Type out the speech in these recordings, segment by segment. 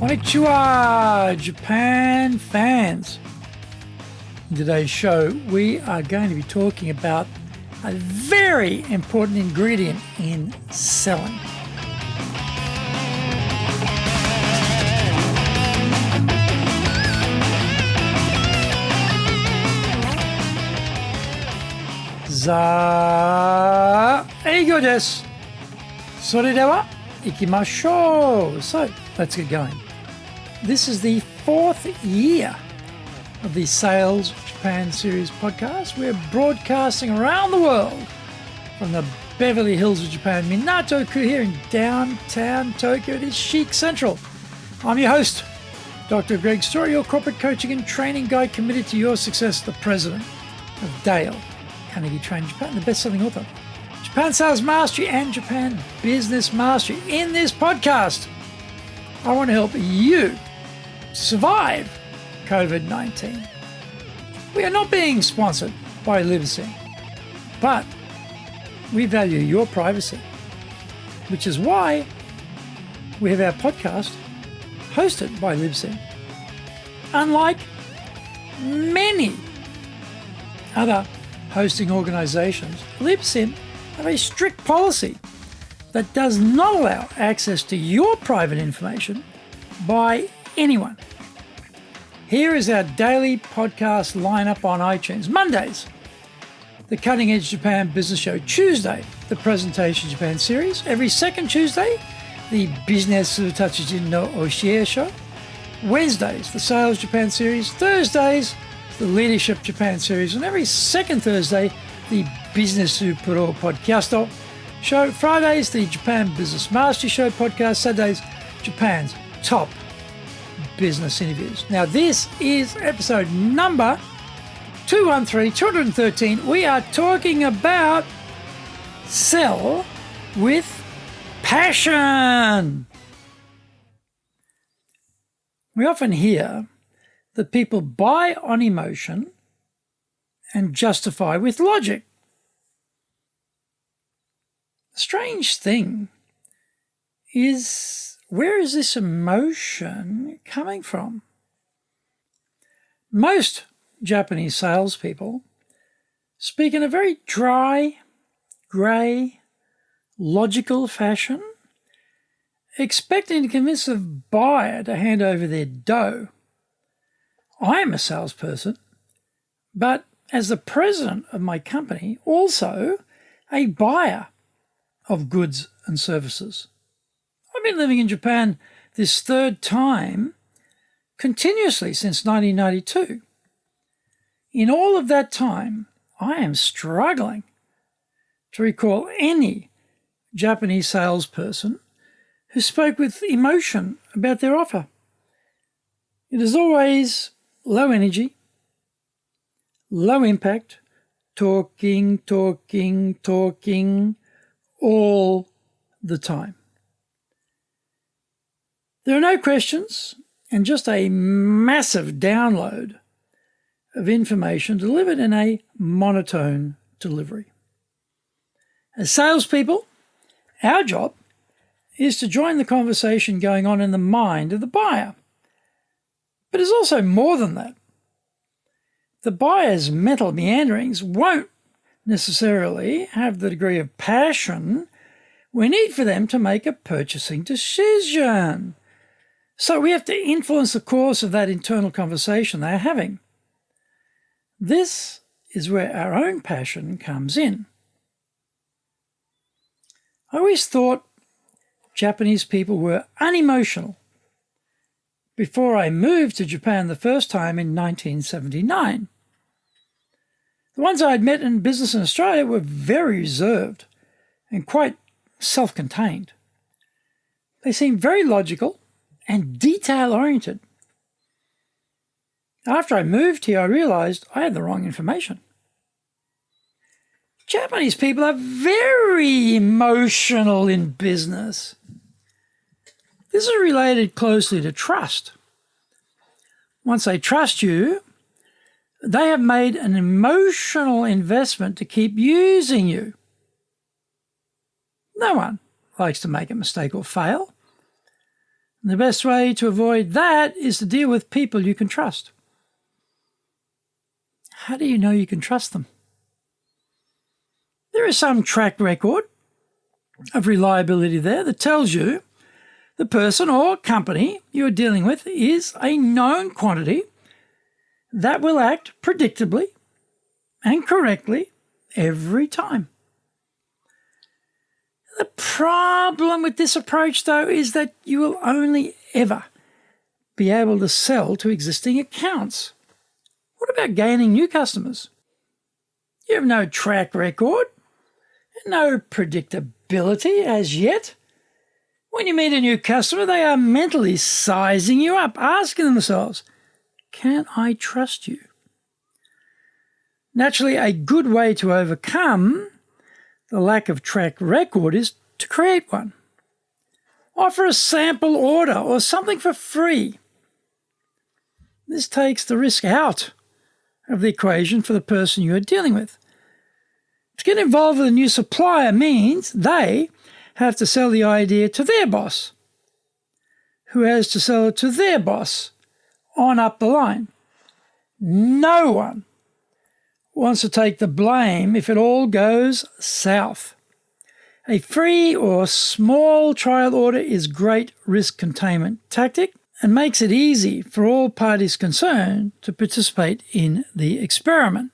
Konnichiwa, Japan fans. In today's show, we are going to be talking about a very important ingredient in selling. Eigo desu. それでは行きましょう. So, let's get going. This is the 4th year of the Sales Japan Series podcast. We're broadcasting around the world from the Beverly Hills of Japan, Minato-ku here in downtown Tokyo. It is Chic Central. I'm your host, Dr. Greg Story, your corporate coaching and training guide committed to your success, the president of Dale Carnegie Training Japan, the best-selling author, Japan Sales Mastery and Japan Business Mastery. In this podcast, I want to help you survive COVID-19. We are not being sponsored by LivSim, but we value your privacy, which is why we have our podcast hosted by LivSim. Unlike many other hosting organizations, LivSim have a strict policy that does not allow access to your private information by anyone. Here is our daily podcast lineup on iTunes. Mondays, the Cutting Edge Japan Business Show. Tuesday, the Presentation Japan Series. Every second Tuesday, the Business Tatsujin no Oshie Show. Wednesdays, the Sales Japan Series. Thursdays, the Leadership Japan Series. And every second Thursday, the Business Pro Podcast Show. Fridays, the Japan Business Mastery Show podcast. Saturdays, Japan's top business interviews. Now, this is episode number 213. We are talking about sell with passion. We often hear that people buy on emotion and justify with logic. The strange thing is, where is this emotion coming from? Most Japanese salespeople speak in a very dry, grey, logical fashion, expecting to convince the buyer to hand over their dough. I am a salesperson, but as the president of my company, also a buyer of goods and services. I've been living in Japan this third time continuously since 1992. In all of that time, I am struggling to recall any Japanese salesperson who spoke with emotion about their offer. It is always low energy, low impact, talking all the time. There are no questions and just a massive download of information delivered in a monotone delivery. As salespeople, our job is to join the conversation going on in the mind of the buyer. But it's also more than that. The buyer's mental meanderings won't necessarily have the degree of passion we need for them to make a purchasing decision. So we have to influence the course of that internal conversation they are having. This is where our own passion comes in. I always thought Japanese people were unemotional before I moved to Japan the first time in 1979. The ones I had met in business in Australia were very reserved and quite self-contained. They seemed very logical and detail-oriented. After I moved here, I realized I had the wrong information. Japanese people are very emotional in business. This is related closely to trust. Once they trust you, they have made an emotional investment to keep using you. No one likes to make a mistake or fail. And the best way to avoid that is to deal with people you can trust. How do you know you can trust them? There is some track record of reliability there that tells you the person or company you are dealing with is a known quantity that will act predictably and correctly every time. The problem with this approach, though, is that you will only ever be able to sell to existing accounts. What about gaining new customers? You have no track record, no predictability as yet. When you meet a new customer, they are mentally sizing you up, asking themselves, can I trust you? Naturally, a good way to overcome the lack of track record is to create one. Offer a sample order or something for free. This takes the risk out of the equation for the person you are dealing with. To get involved with a new supplier means they have to sell the idea to their boss, who has to sell it to their boss on up the line. No one wants to take the blame if it all goes south. A free or small trial order is great risk containment tactic and makes it easy for all parties concerned to participate in the experiment.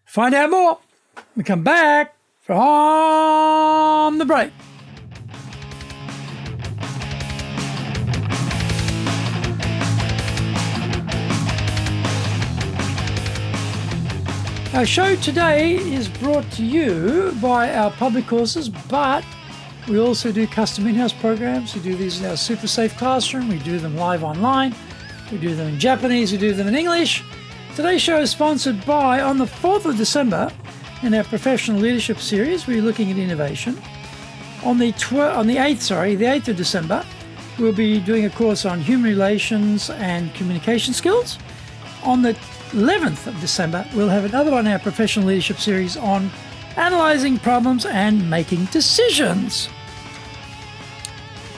Find out more. We come back from the break. Our show today is brought to you by our public courses, but we also do custom in-house programs. We do these in our Super Safe Classroom. We do them live online. We do them in Japanese. We do them in English. Today's show is sponsored by, on the 4th of December, in our Professional Leadership Series, we're looking at innovation. On the 8th of December, we'll be doing a course on human relations and communication skills. On the 11th of December, we'll have another one in our Professional Leadership Series on analyzing problems and making decisions.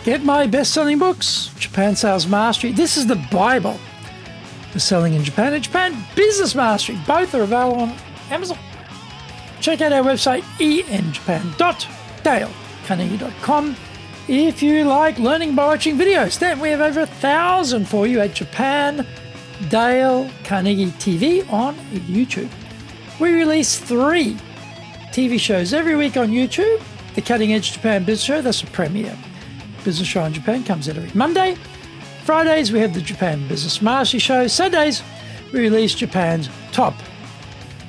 Get my best-selling books, Japan Sales Mastery. This is the Bible for selling in Japan, and Japan Business Mastery. Both are available on Amazon. Check out our website, enjapan.dalecarnegie.com. If you like learning by watching videos, then we have over 1,000 for you at Japan Dale Carnegie TV on YouTube. We release 3 TV shows every week on YouTube. The Cutting Edge Japan Business Show, that's a premiere business show in Japan, comes out every Monday. Fridays, we have the Japan Business Mastery Show. Saturdays, we release Japan's top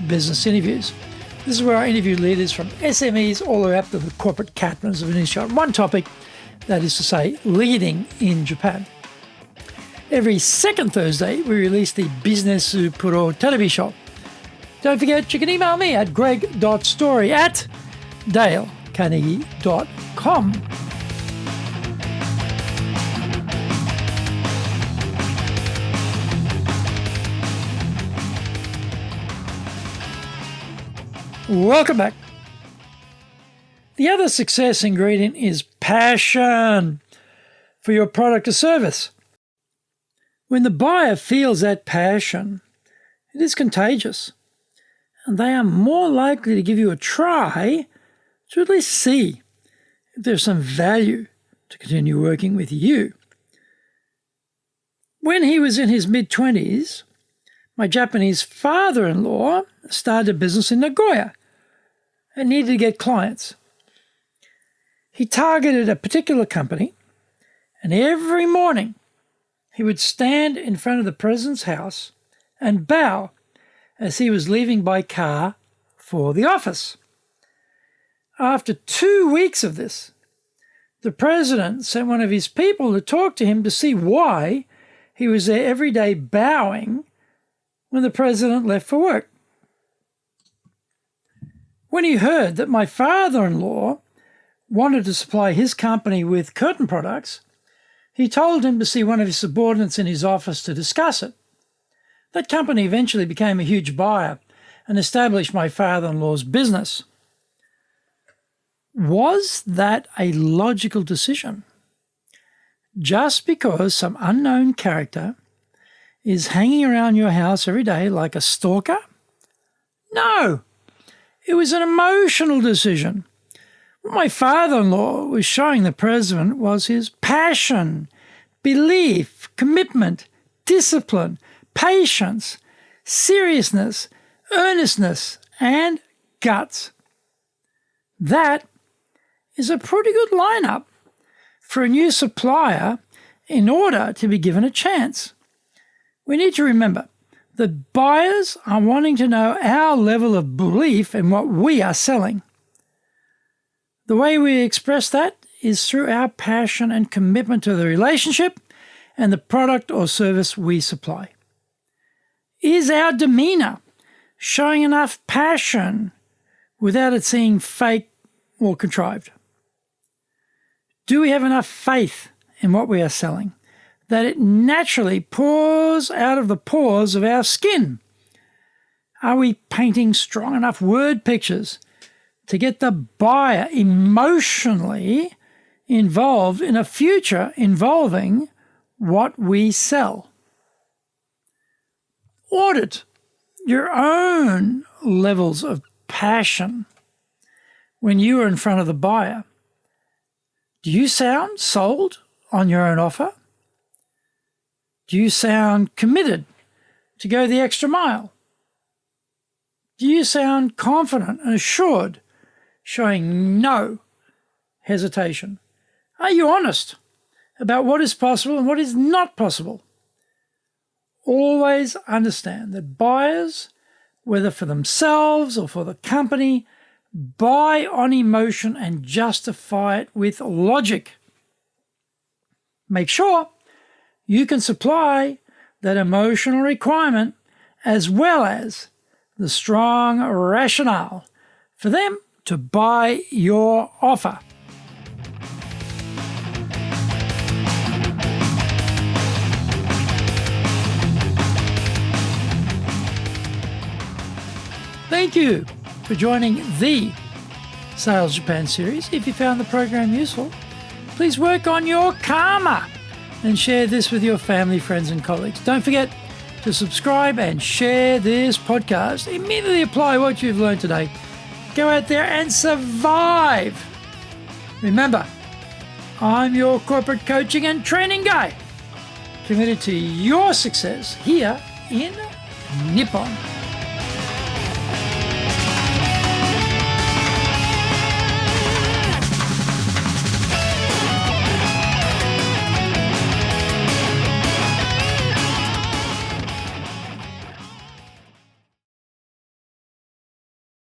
business interviews. This is where I interview leaders from SMEs all the way up to the corporate captains of an industry on one topic, that is to say, leading in Japan. Every second Thursday, we release the Business Puro Television Show. Don't forget, you can email me at greg.story@dalecarnegie.com. Welcome back. The other success ingredient is passion for your product or service. When the buyer feels that passion, it is contagious, and they are more likely to give you a try to at least see if there's some value to continue working with you. When he was in his mid-20s, my Japanese father-in-law started a business in Nagoya and needed to get clients. He targeted a particular company, and every morning he would stand in front of the president's house and bow as he was leaving by car for the office. After 2 weeks of this, the president sent one of his people to talk to him to see why he was there every day bowing when the president left for work. When he heard that my father-in-law wanted to supply his company with curtain products, he told him to see one of his subordinates in his office to discuss it. That company eventually became a huge buyer and established my father-in-law's business. Was that a logical decision? Just because some unknown character is hanging around your house every day like a stalker? No, it was an emotional decision. What my father-in-law was showing the president was his passion, belief, commitment, discipline, patience, seriousness, earnestness, and guts. That is a pretty good lineup for a new supplier in order to be given a chance. We need to remember that buyers are wanting to know our level of belief in what we are selling. The way we express that is through our passion and commitment to the relationship and the product or service we supply. Is our demeanor showing enough passion without it seeming fake or contrived? Do we have enough faith in what we are selling that it naturally pours out of the pores of our skin? Are we painting strong enough word pictures to get the buyer emotionally involved in a future involving what we sell? Audit your own levels of passion when you are in front of the buyer. Do you sound sold on your own offer? Do you sound committed to go the extra mile? Do you sound confident and assured, showing no hesitation? Are you honest about what is possible and what is not possible? Always understand that buyers, whether for themselves or for the company, buy on emotion and justify it with logic. Make sure you can supply that emotional requirement as well as the strong rationale for them to buy your offer. Thank you for joining the Sales Japan series. If you found the program useful, please work on your karma and share this with your family, friends, and colleagues. Don't forget to subscribe and share this podcast. Immediately apply what you've learned today. Go out there and survive. Remember, I'm your corporate coaching and training guy, committed to your success here in Nippon.